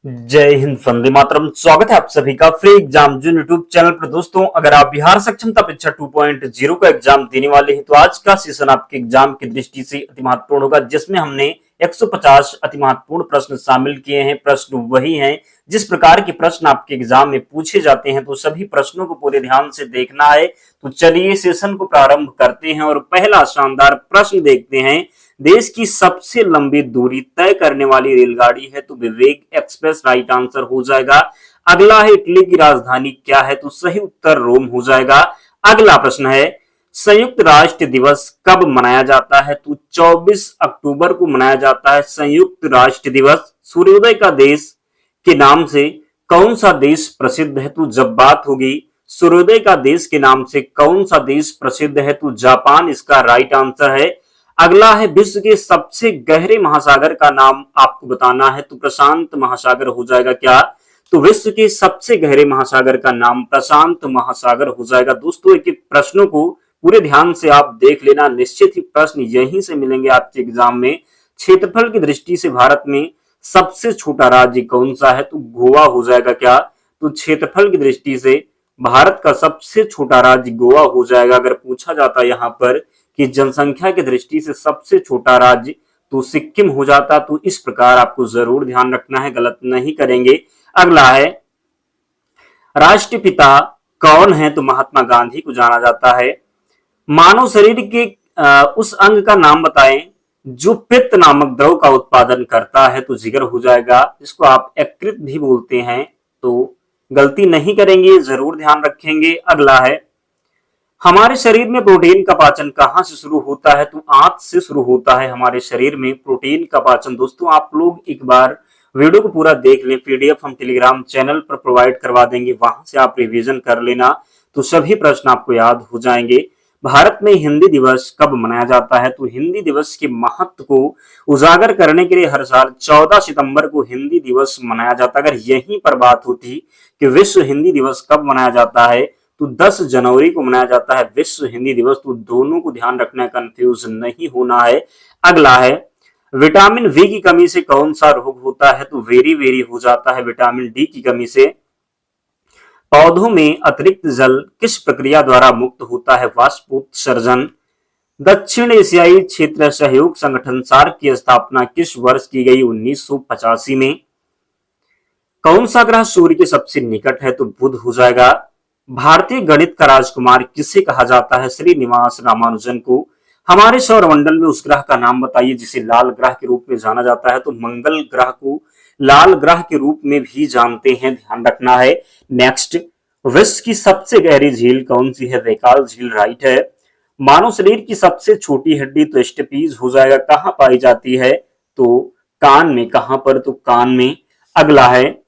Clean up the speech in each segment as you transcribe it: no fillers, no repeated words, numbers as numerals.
जय हिंद, वंदे मातरम। स्वागत है आप सभी का फ्री एग्जाम जो यूट्यूब चैनल पर। दोस्तों, अगर आप बिहार सक्षमता परीक्षा 2.0 का एग्जाम देने वाले हैं तो आज का सेशन आपके एग्जाम की दृष्टि से अति महत्वपूर्ण होगा, जिसमें हमने 150 अति महत्वपूर्ण प्रश्न शामिल किए हैं। प्रश्न वही हैं जिस प्रकार के प्रश्न आपके एग्जाम में पूछे जाते हैं, तो सभी प्रश्नों को पूरे ध्यान से देखना है। तो चलिए सेशन को प्रारंभ करते हैं और पहला शानदार प्रश्न देखते हैं। देश की सबसे लंबी दूरी तय करने वाली रेलगाड़ी है तो विवेक एक्सप्रेस राइट आंसर हो जाएगा। अगला है इटली की राजधानी क्या है, तो सही उत्तर रोम हो जाएगा। अगला प्रश्न है संयुक्त राष्ट्र दिवस कब मनाया जाता है, तो 24 अक्टूबर को मनाया जाता है संयुक्त राष्ट्र दिवस। सूर्योदय का देश के नाम से कौन सा देश प्रसिद्ध है, तो जब बात होगी सूर्योदय का देश के नाम से कौन सा देश प्रसिद्ध है, तो जापान इसका राइट आंसर है। अगला है विश्व के सबसे गहरे महासागर का नाम आपको बताना है, तो प्रशांत महासागर हो जाएगा क्या, तो विश्व के सबसे गहरे महासागर का नाम प्रशांत महासागर हो जाएगा। दोस्तों, एक एक प्रश्नों को पूरे ध्यान से आप देख लेना, निश्चित ही प्रश्न यहीं से मिलेंगे आपके एग्जाम में। क्षेत्रफल की दृष्टि से भारत में सबसे छोटा राज्य कौन सा है, तो गोवा हो जाएगा क्या, तो क्षेत्रफल की दृष्टि से भारत का सबसे छोटा राज्य गोवा हो जाएगा। अगर पूछा जाता यहाँ पर कि जनसंख्या की दृष्टि से सबसे छोटा राज्य, तो सिक्किम हो जाता। तो इस प्रकार आपको जरूर ध्यान रखना है, गलत नहीं करेंगे। अगला है राष्ट्रपिता कौन है, तो महात्मा गांधी को जाना जाता है। मानव शरीर के उस अंग का नाम बताएं जो पित्त नामक द्रव का उत्पादन करता है, तो जिगर हो जाएगा। इसको आप यकृत भी बोलते हैं, तो गलती नहीं करेंगे, जरूर ध्यान रखेंगे। अगला है हमारे शरीर में प्रोटीन का पाचन कहां से शुरू होता है, तो आंत से शुरू होता है हमारे शरीर में प्रोटीन का पाचन। दोस्तों, आप लोग एक बार वीडियो को पूरा देख लें, पीडीएफ हम टेलीग्राम चैनल पर प्रोवाइड करवा देंगे, वहां से आप रिवीजन कर लेना, तो सभी प्रश्न आपको याद हो जाएंगे। भारत में हिंदी दिवस कब मनाया जाता है, तो हिंदी दिवस के महत्व को उजागर करने के लिए हर साल 14 सितंबर को हिंदी दिवस मनाया जाता है। अगर यहीं पर बात होती कि विश्व हिंदी दिवस कब मनाया जाता है, तो 10 जनवरी को मनाया जाता है विश्व हिंदी दिवस। तो दोनों को ध्यान रखना है, कंफ्यूज नहीं होना है। अगला है विटामिन वी की कमी से कौन सा रोग होता है, तो वेरी वेरी हो जाता है विटामिन डी की कमी से। पौधों में अतिरिक्त जल किस प्रक्रिया द्वारा मुक्त होता है, वाष्पोत्सर्जन। दक्षिण एशियाई क्षेत्र सहयोग संगठन सार्क की स्थापना किस वर्ष की गई, 1985 में। कौन सा ग्रह सूर्य के सबसे निकट है, तो बुध हो जाएगा। भारतीय गणित का राजकुमार किसे कहा जाता है, श्रीनिवास रामानुजन को। हमारे सौरमंडल में उस ग्रह का नाम बताइए जिसे लाल ग्रह के रूप में जाना जाता है, तो मंगल ग्रह को लाल ग्रह के रूप में भी जानते हैं, ध्यान रखना है। नेक्स्ट, विश्व की सबसे गहरी झील कौन सी है, बैकाल झील राइट है। मानव शरीर की सबसे छोटी हड्डी तो स्टेपीज हो जाएगा, कहां पाई जाती है, तो कान में। कहां पर, तो कान में। अगला है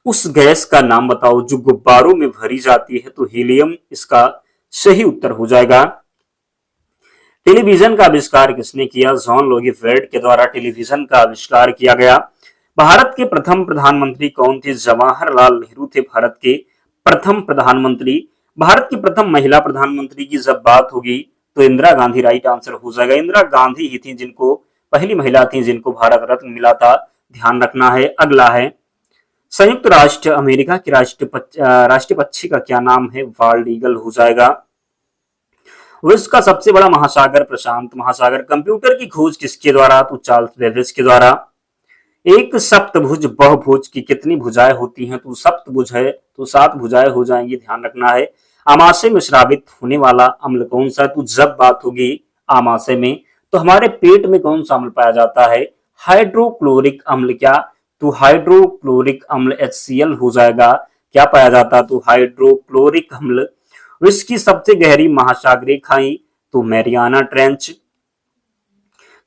उस गैस का नाम बताओ जो गुब्बारों में भरी जाती है, तो हीलियम इसका सही उत्तर हो जाएगा। टेलीविजन का आविष्कार किसने किया, जॉन लोगी वेर्ट के द्वारा टेलीविजन का आविष्कार किया गया। भारत के प्रथम प्रधानमंत्री कौन थे, जवाहरलाल नेहरू थे भारत के प्रथम प्रधानमंत्री। भारत की प्रथम महिला प्रधानमंत्री की जब बात होगी तो इंदिरा गांधी राइट आंसर हो जाएगा। इंदिरा गांधी ही थी जिनको पहली महिला थी जिनको भारत रत्न मिला था, ध्यान रखना है। अगला है संयुक्त राष्ट्र अमेरिका के राष्ट्रीय पक्षी का क्या नाम है, वाल्ड ईगल हो जाएगा। विश्व का सबसे बड़ा महासागर प्रशांत महासागर। कंप्यूटर की खोज किसके द्वारा, तो चार्ल्स बेबेज के द्वारा। एक सप्तभुज बहुभुज की कितनी भुजाएं होती हैं, तो सप्तभुज है तो 7 भुजाएं हो जाएंगी, ध्यान रखना है। आमाशय में स्रावित होने वाला अम्ल कौन सा है, तो जब बात होगी आमाशय में तो हमारे पेट में कौन सा अम्ल पाया जाता है, हाइड्रोक्लोरिक अम्ल। क्या, तो हाइड्रोक्लोरिक अम्ल HCl हो जाएगा। क्या पाया जाता, तो हाइड्रोक्लोरिक अम्ल। विश्व की सबसे गहरी महासागरीय खाई, तो मैरियाना ट्रेंच।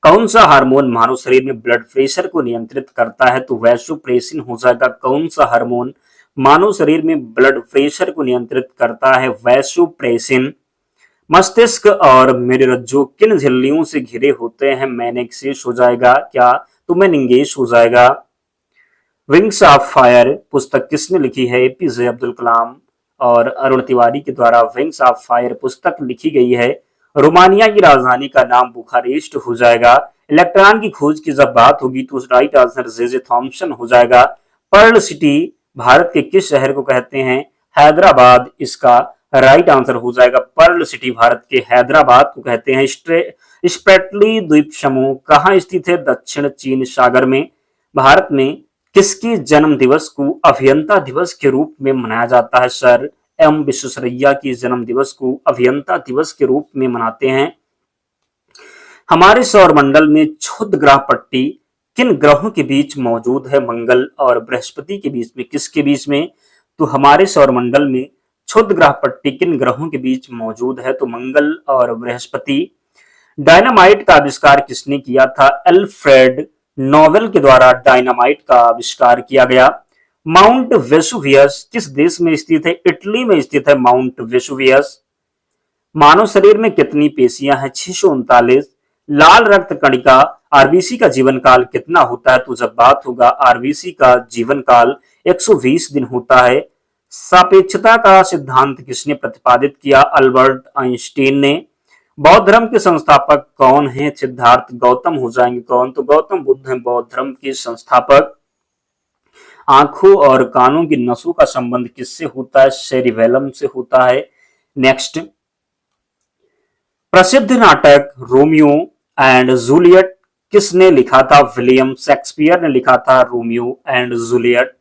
कौन सा हार्मोन मानव शरीर में ब्लड प्रेशर को नियंत्रित करता है, तो वैसोप्रेसिन हो जाएगा। कौन सा हार्मोन मानव शरीर में ब्लड प्रेशर को नियंत्रित करता है, वैसोप्रेसिन। मस्तिष्क और मेरुरज्जु किन झिल्लियों से घिरे होते हैं, मेनिंगेस हो जाएगा। क्या, तो मेनिंगेस हो जाएगा। विंग्स ऑफ फायर पुस्तक किसने लिखी है, एपीजे अब्दुल कलाम और अरुण तिवारी के द्वारा विंग्स ऑफ फायर पुस्तक लिखी गई है। रोमानिया की राजधानी का नाम बुखारेस्ट हो जाएगा। इलेक्ट्रॉन की खोज की जब बात होगी तो राइट आंसर जे थॉम्सन हो जाएगा। पर्ल सिटी भारत के किस शहर को कहते हैं? हैदराबाद इसका राइट आंसर हो जाएगा। पर्ल सिटी भारत के हैदराबाद को कहते हैं। स्प्रेटली द्वीप समूह कहाँ स्थित है? दक्षिण चीन सागर में। भारत में किसके जन्म दिवस को अभियंता दिवस के रूप में मनाया जाता है? सर एम विश्वेश्वरैया की जन्म दिवस को अभियंता दिवस के रूप में मनाते हैं। हमारे सौर मंडल में क्षुद्र ग्रह पट्टी किन ग्रहों के बीच मौजूद है? मंगल और बृहस्पति के बीच में। किसके बीच में? तो हमारे सौर मंडल में क्षुद्र ग्रह पट्टी किन ग्रहों के बीच मौजूद है? तो मंगल और बृहस्पति। डायनामाइट का आविष्कार किसने किया था? अल्फ्रेड नोबेल के द्वारा डायनामाइट का आविष्कार किया गया। माउंट वेसुवियस किस देश में स्थित है? इटली में स्थित है माउंट वेसुवियस। मानव शरीर में कितनी पेशियां हैं? 639। लाल रक्त कणिका आरबीसी का जीवन काल कितना होता है? तो जब बात होगा आरबीसी का जीवन काल 120 दिन होता है। सापेक्षता का सिद्धांत किसने प्रतिपादित किया? अल्बर्ट आइंस्टीन ने। बौद्ध धर्म के संस्थापक कौन हैं? सिद्धार्थ गौतम हो जाएंगे। कौन? तो गौतम बुद्ध हैं बौद्ध धर्म के संस्थापक। आंखों और कानों की नसों का संबंध किससे होता है? सेरिबेलम से होता है। नेक्स्ट, प्रसिद्ध नाटक रोमियो एंड जूलियट किसने लिखा था? विलियम शेक्सपियर ने लिखा था रोमियो एंड जूलियट।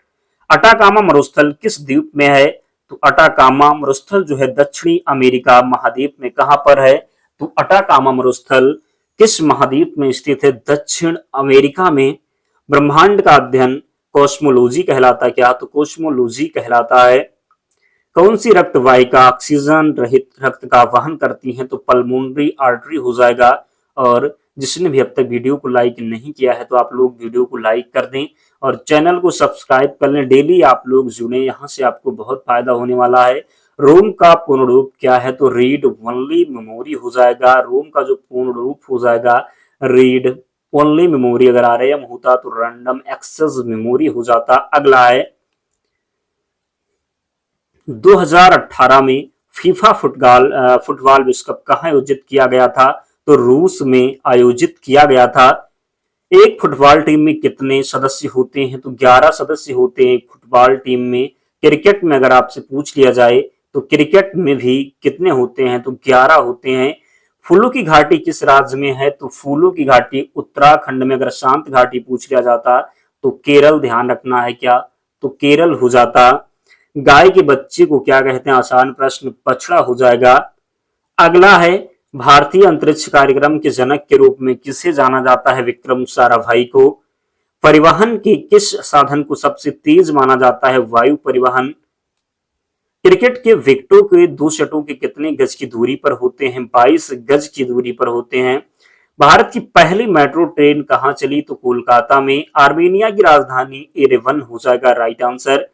अटाकामा मरुस्थल किस द्वीप में है? तो अटाकामा मरुस्थल जो है दक्षिणी अमेरिका महाद्वीप में कहां पर है? तो अटाकामा मरुस्थल किस महाद्वीप में स्थित है? दक्षिण अमेरिका में। ब्रह्मांड का अध्ययन कॉस्मोलॉजी कहलाता है। क्या? तो कॉस्मोलॉजी कहलाता है। कौन सी रक्त वाहिका ऑक्सीजन रहित रक्त का वहन करती है? तो पल्मोनरी आर्टरी हो जाएगा। और जिसने भी अब तक वीडियो को लाइक नहीं किया है तो आप लोग वीडियो को लाइक कर दें और चैनल को सब्सक्राइब कर लें। डेली आप लोग जुड़े, यहाँ से आपको बहुत फायदा होने वाला है। रोम का पूर्ण रूप क्या है? तो रीड ओनली मेमोरी हो जाएगा। रोम का जो पूर्ण रूप हो जाएगा रीड ओनली मेमोरी। अगर आरएम होता तो रैंडम एक्सेस मेमोरी हो जाता। अगला है 2018 में फीफा फुटबॉल विश्व कप कहाँ आयोजित किया गया था? तो रूस में आयोजित किया गया था। एक फुटबॉल टीम में कितने सदस्य होते हैं? तो 11 सदस्य होते हैं फुटबॉल टीम में। क्रिकेट में अगर आपसे पूछ लिया जाए तो क्रिकेट में भी कितने होते हैं? तो 11 होते हैं। फूलों की घाटी किस राज्य में है? तो फूलों की घाटी उत्तराखंड में। अगर शांत घाटी पूछ लिया जाता तो केरल ध्यान रखना है। क्या? तो केरल हो जाता। गाय के बच्चे को क्या कहते हैं? आसान प्रश्न, बछड़ा हो जाएगा। अगला है भारतीय अंतरिक्ष कार्यक्रम के जनक के रूप में किसे जाना जाता है? विक्रम साराभाई को। परिवहन के किस साधन को सबसे तेज माना जाता है? वायु परिवहन। क्रिकेट के विकेटों के 2 शटों के कितने गज की दूरी पर होते हैं? 22 गज की दूरी पर होते हैं। भारत की पहली मेट्रो ट्रेन कहां चली? तो कोलकाता में। आर्मेनिया की राजधानी एरेवन हो जाएगा राइट आंसर।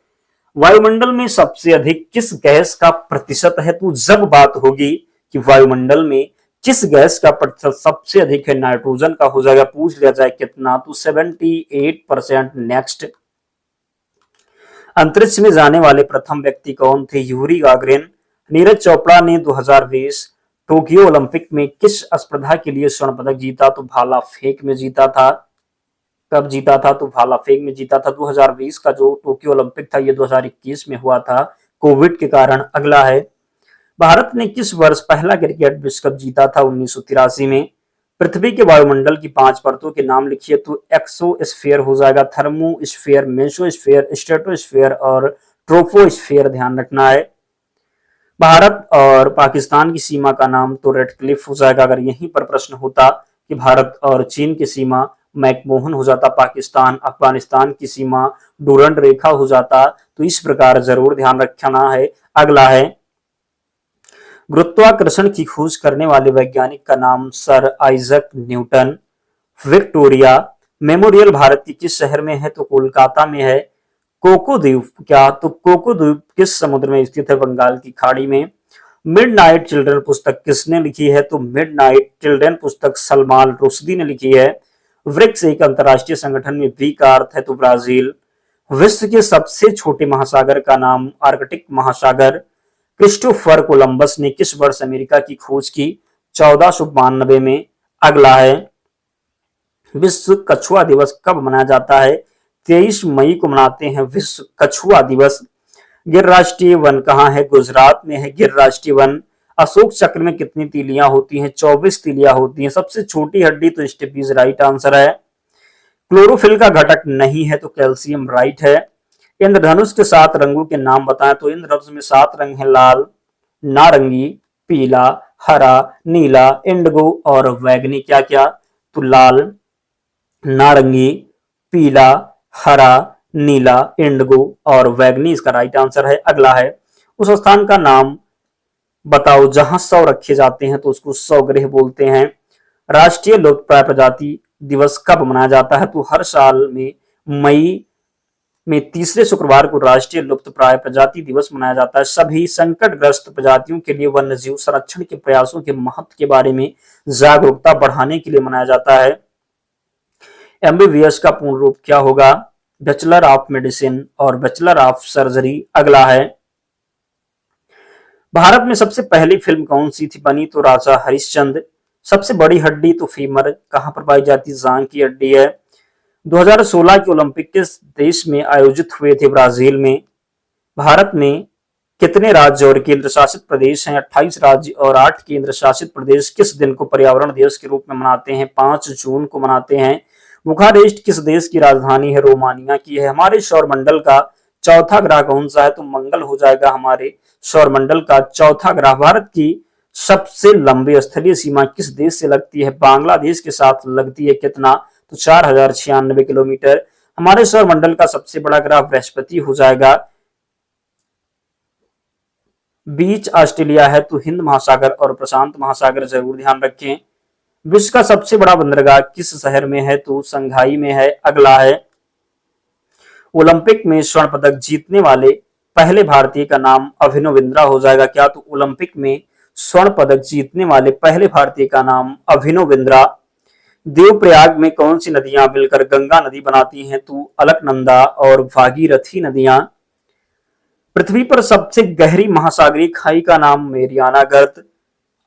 वायुमंडल में सबसे अधिक किस गैस का प्रतिशत है? तो जब बात होगी कि वायुमंडल में किस गैस का प्रतिशत सबसे अधिक है? नाइट्रोजन का हो जाएगा। पूछ लिया जाए कितना? तो 78%। नेक्स्ट, अंतरिक्ष में जाने वाले प्रथम व्यक्ति कौन थे? Yuri Gagarin. नीरज चोपड़ा ने 2020 टोक्यो ओलंपिक में किस स्पर्धा के लिए स्वर्ण पदक जीता? तो भाला फेंक में जीता था। कब जीता था? तो भाला फेंक में जीता था। 2020 का जो टोक्यो ओलंपिक था ये 2021 में हुआ था कोविड के कारण। अगला है भारत ने किस वर्ष पहला क्रिकेट विश्व कप जीता था? 1983 में। पृथ्वी के वायुमंडल की 5 परतों के नाम लिखिए। तो एक्सोस्फीयर हो जाएगा, थर्मोस्फीयर, मेसोस्फीयर, स्ट्रेटोस्फीयर और ट्रोपोस्फीयर ध्यान रखना है। भारत और पाकिस्तान की सीमा का नाम तो रेड क्लिफ हो जाएगा। अगर यहीं पर प्रश्न होता कि भारत और चीन की सीमा मैकमोहन हो जाता, पाकिस्तान अफगानिस्तान की सीमा डूरंड रेखा हो जाता। तो इस प्रकार जरूर ध्यान रखना है। अगला है गुरुत्वाकर्षण की खोज करने वाले वैज्ञानिक का नाम sir Isaac Newton. Victoria memorial Bharat के किस शहर में है? तो कोलकाता में है। कोको द्वीप क्या? तो कोको द्वीप किस समुद्र में स्थित है? बंगाल की खाड़ी में। मिडनाइट चिल्ड्रन पुस्तक किसने लिखी है? तो मिडनाइट चिल्ड्रन पुस्तक सलमान रुश्दी ने लिखी है। ब्रिक्स एक अंतरराष्ट्रीय संगठन में बी का अर्थ है तो ब्राजील। विश्व के सबसे छोटे महासागर का नाम आर्कटिक महासागर। क्रिस्टोफर कोलंबस ने किस वर्ष अमेरिका की खोज की? 1492 में। अगला है विश्व कछुआ दिवस कब मनाया जाता है? 23 मई को मनाते हैं विश्व कछुआ दिवस। गिर राष्ट्रीय वन कहाँ है? गुजरात में है गिर राष्ट्रीय वन। अशोक चक्र में कितनी तीलियां होती हैं? 24 तीलियां होती हैं। सबसे छोटी हड्डी तो स्टेपीज, राइट आंसर है। क्लोरोफिल का घटक नहीं है तो कैल्शियम, राइट है। इंद्रधनुष के 7 रंगों के नाम बताएं। तो इंद्रधनुष में 7 रंग हैं, लाल, नारंगी, पीला, हरा, नीला, इंडिगो और बैगनी। क्या क्या? तो लाल, नारंगी, पीला, हरा, नीला, इंडिगो और बैगनी इसका राइट आंसर है। अगला है, उस स्थान का नाम बताओ जहां 100 रखे जाते हैं तो उसको 100 गृह बोलते हैं। राष्ट्रीय लुप्तप्राय प्रजाति दिवस कब मनाया जाता है? तो हर साल में मई में तीसरे शुक्रवार को राष्ट्रीय लुप्तप्राय प्रजाति दिवस मनाया जाता है। सभी संकटग्रस्त प्रजातियों के लिए वन्य जीव संरक्षण के प्रयासों के महत्व के बारे में जागरूकता बढ़ाने के लिए मनाया जाता है। एमबीबीएस का पूर्ण रूप क्या होगा? बैचलर ऑफ मेडिसिन और बैचलर ऑफ सर्जरी। अगला है, भारत में सबसे पहली फिल्म कौन सी थी बनी? तो राजा हरिश्चंद्र। सबसे बड़ी हड्डी तो फीमर कहां पर पाई जाती है? जांघ की हड्डी है। 2016 के ओलंपिक किस देश में आयोजित हुए थे? ब्राजील में। भारत में कितने राज्य और केंद्र शासित प्रदेश हैं? 28 राज्य और 8 केंद्र शासित प्रदेश किस दिन को पर्यावरण दिवस के रूप में मनाते हैं? 5 जून को मनाते हैं। बुखारेस्ट किस देश की राजधानी है? रोमानिया की है। हमारे सौरमंडल का चौथा ग्रह कौन सा है? तो मंगल हो जाएगा हमारे सौरमंडल का चौथा ग्रह। भारत की सबसे लंबी स्थलीय सीमा किस देश से लगती है? बांग्लादेश के साथ लगती है। कितना? तो 4096 किलोमीटर। हमारे सौरमंडल का सबसे बड़ा ग्रह बृहस्पति हो जाएगा। बीच ऑस्ट्रेलिया है तो हिंद महासागर और प्रशांत महासागर जरूर ध्यान रखें। विश्व का सबसे बड़ा बंदरगाह किस शहर में है? तो संघाई में है। अगला है, ओलंपिक में स्वर्ण पदक जीतने वाले पहले भारतीय का नाम अभिनव बिंद्रा हो जाएगा। क्या? तो ओलंपिक में स्वर्ण पदक जीतने वाले पहले भारतीय का नाम अभिनव बिंद्रा। देवप्रयाग में कौन सी नदियां मिलकर गंगा नदी बनाती हैं? तो अलकनंदा और भागीरथी नदियां। पृथ्वी पर सबसे गहरी महासागरीय खाई का नाम मेरियाना गर्त।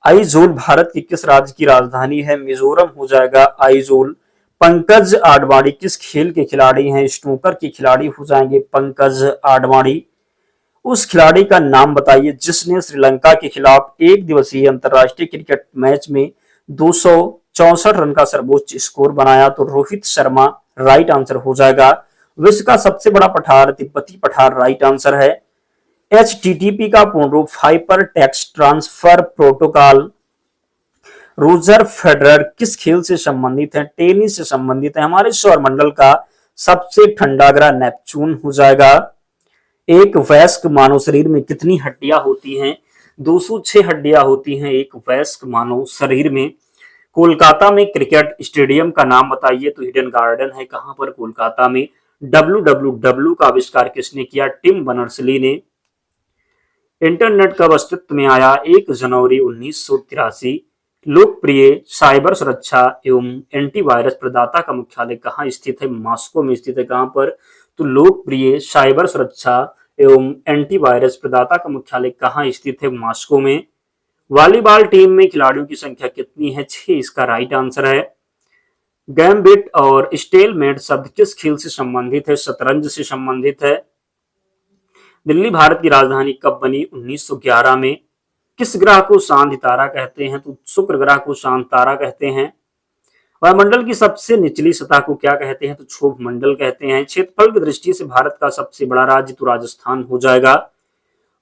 आइजोल भारत की किस राज्य की राजधानी है? मिजोरम हो जाएगा आइजोल। पंकज आडवाणी किस खेल के खिलाड़ी हैं? स्नूकर के खिलाड़ी हो जाएंगे पंकज आडवाणी। उस खिलाड़ी का नाम बताइए जिसने श्रीलंका के खिलाफ एक दिवसीय अंतरराष्ट्रीय क्रिकेट मैच में 264 रन का सर्वोच्च स्कोर बनाया। तो रोहित शर्मा राइट आंसर हो जाएगा। विश्व का सबसे बड़ा पठार तिब्बती पठार राइट आंसर है। HTTP का पूर्ण रूप hyper text transfer protocol. Roger Federer किस खेल से संबंधित है? टेनिस से संबंधित है। हमारे सौरमंडल का सबसे ठंडा ग्रह नेपच्यून हो जाएगा। एक वयस्क मानव शरीर में कितनी हड्डियां होती हैं? 206 हड्डियां होती हैं एक वयस्क मानव शरीर में। कोलकाता में क्रिकेट स्टेडियम का नाम बताइए। तो हिडन गार्डन है। कहां पर? कोलकाता में। WWW का आविष्कार किसने किया? टिम बर्नर्स-ली ने। इंटरनेट कब अस्तित्व में आया? 1 जनवरी 1983। लोकप्रिय साइबर सुरक्षा एवं एंटीवायरस प्रदाता का मुख्यालय कहाँ स्थित है? मॉस्को में स्थित है। कहां पर? तो लोकप्रिय साइबर सुरक्षा एवं एंटीवायरस प्रदाता का मुख्यालय कहाँ स्थित है? मॉस्को में। वॉलीबॉल टीम में खिलाड़ियों की संख्या कितनी है? 6 इसका राइट आंसर है। गैम्बिट और स्टेलमेट शब्द किस खेल से संबंधित है? शतरंज से संबंधित है। दिल्ली भारत की राजधानी कब बनी? 1911 में। किस ग्रह को शांत तारा कहते हैं? तो शुक्र ग्रह को शांत तारा कहते हैं। वायुमंडल की सबसे निचली सतह को क्या कहते हैं? तो क्षोभ मंडल कहते हैं। क्षेत्रफल की दृष्टि से भारत का सबसे बड़ा राज्य तो राजस्थान हो जाएगा।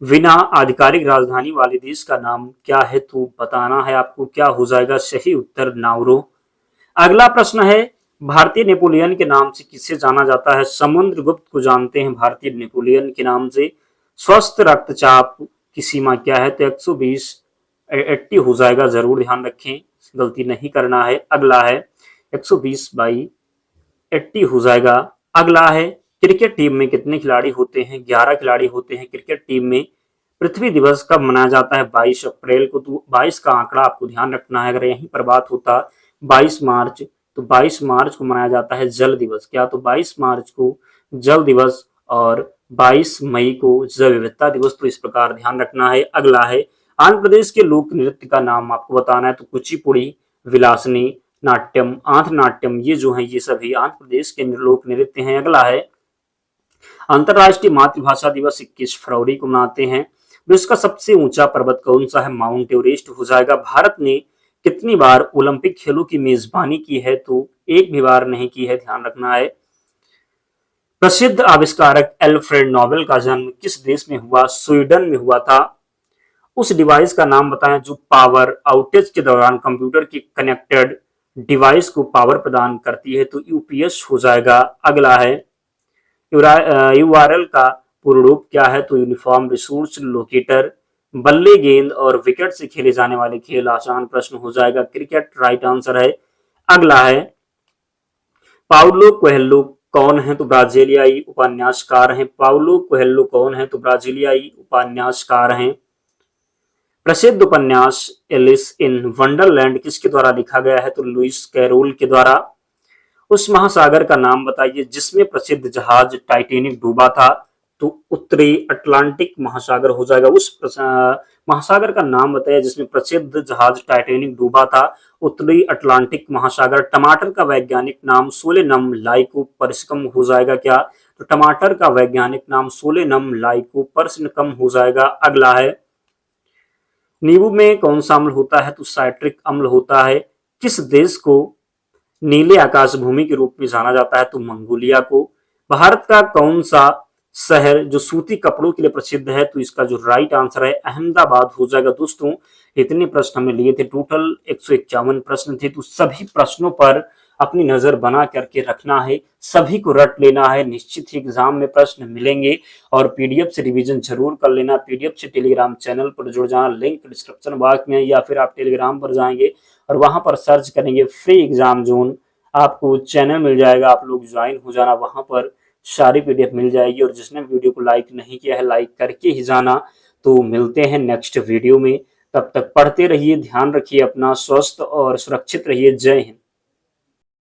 बिना आधिकारिक राजधानी वाले देश का नाम क्या है? तो बताना है आपको। क्या हो जाएगा सही उत्तर? नाउरो। अगला प्रश्न है, भारतीय नेपोलियन के नाम से किसे जाना जाता है? समुद्रगुप्त को जानते हैं भारतीय नेपोलियन के नाम से। स्वस्थ रक्तचाप की सीमा क्या है? तो 120 80 हो जाएगा। जरूर ध्यान रखें, गलती नहीं करना है। अगला है 120/80 हो जाएगा। अगला है, क्रिकेट टीम में कितने खिलाड़ी होते हैं? 11 खिलाड़ी होते हैं क्रिकेट टीम में। पृथ्वी दिवस कब मनाया जाता है? 22 अप्रैल को। तो 22 का आंकड़ा आपको ध्यान रखना है। अगर यहीं पर बात होता 22 मार्च, तो 22 मार्च को मनाया जाता है जल दिवस। क्या? तो 22 मार्च को जल दिवस और 22 मई को जैव विविधता दिवस। तो इस प्रकार ध्यान रखना है। अगला है, आंध्र प्रदेश के लोक नृत्य का नाम आपको बताना है। तो कुचिपुड़ी, विलासनी, नाट्यम, आंध्र नाट्यम, ये जो है ये सभी आंध्र प्रदेश के लोक नृत्य हैं। अगला है अंतरराष्ट्रीय मातृभाषा दिवस 21 फरवरी को मनाते हैं। विश्व का सबसे ऊंचा पर्वत कौन सा है? माउंट एवरेस्ट हो जाएगा। भारत ने कितनी बार ओलंपिक खेलों की मेजबानी की है? तो एक भी बार नहीं की है, ध्यान रखना है। प्रसिद्ध आविष्कारक एल्फ्रेड नोबेल का जन्म किस देश में हुआ? स्वीडन में हुआ था। उस डिवाइस का नाम बताएं जो पावर आउटेज के दौरान कंप्यूटर की कनेक्टेड डिवाइस को पावर प्रदान करती है। तो यूपीएस हो जाएगा। अगला है यूआरएल का पूर्ण रूप क्या है? तो यूनिफॉर्म रिसोर्स लोकेटर। बल्ले, गेंद और विकेट से खेले जाने वाले खेल, आसान प्रश्न हो जाएगा। क्रिकेट राइट आंसर है। अगला है पाउलो कोएल्हो कौन है? तो ब्राजीलियाई उपन्यासकार हैं। पाउलो कोएल्हो कौन है? तो ब्राजीलियाई उपन्यासकार हैं। प्रसिद्ध उपन्यास एलिस इन वंडरलैंड किसके द्वारा लिखा गया है? तो लुइस कैरोल के द्वारा। उस महासागर का नाम बताइए जिसमें प्रसिद्ध जहाज टाइटैनिक डूबा था। तो उत्तरी अटलांटिक महासागर हो जाएगा। उस महासागर का नाम बताइए जिसमें प्रसिद्ध जहाज टाइटैनिक डूबा था। उत्तरी अटलांटिक महासागर। टमाटर का वैज्ञानिक नाम सोलेनम लाइकोपर्सिकम हो जाएगा क्या? तो टमाटर का वैज्ञानिक नाम सोलेनम लाइकोपर्सिकम हो जाएगा। अगला है नींबू में कौन सा अम्ल होता है? तो साइट्रिक अम्ल होता है। किस देश को नीले आकाश भूमि के रूप में जाना जाता है? तो मंगोलिया को। भारत का कौन सा शहर जो सूती कपड़ों के लिए प्रसिद्ध है? तो इसका जो राइट आंसर है अहमदाबाद हो जाएगा। दोस्तों इतने प्रश्न हमने लिए थे, टोटल 151 प्रश्न थे। तो सभी प्रश्नों पर अपनी नजर बना करके रखना है, सभी को रट लेना है। निश्चित ही एग्जाम में प्रश्न मिलेंगे और पीडीएफ से रिवीजन जरूर कर लेना। पीडीएफ से टेलीग्राम चैनल पर जुड़ जाना, लिंक डिस्क्रिप्शन बॉक्स में, या फिर आप टेलीग्राम पर जाएंगे और वहां पर सर्च करेंगे फ्री एग्जाम जोन, आपको चैनल मिल जाएगा। आप लोग ज्वाइन हो जाना, वहां पर सारी पीडीएफ मिल जाएगी। और जिसने वीडियो को लाइक नहीं किया है लाइक करके ही जाना। तो मिलते हैं नेक्स्ट वीडियो में, तब तक पढ़ते रहिए, ध्यान रखिए अपना, स्वस्थ और सुरक्षित रहिए। जय हिंद।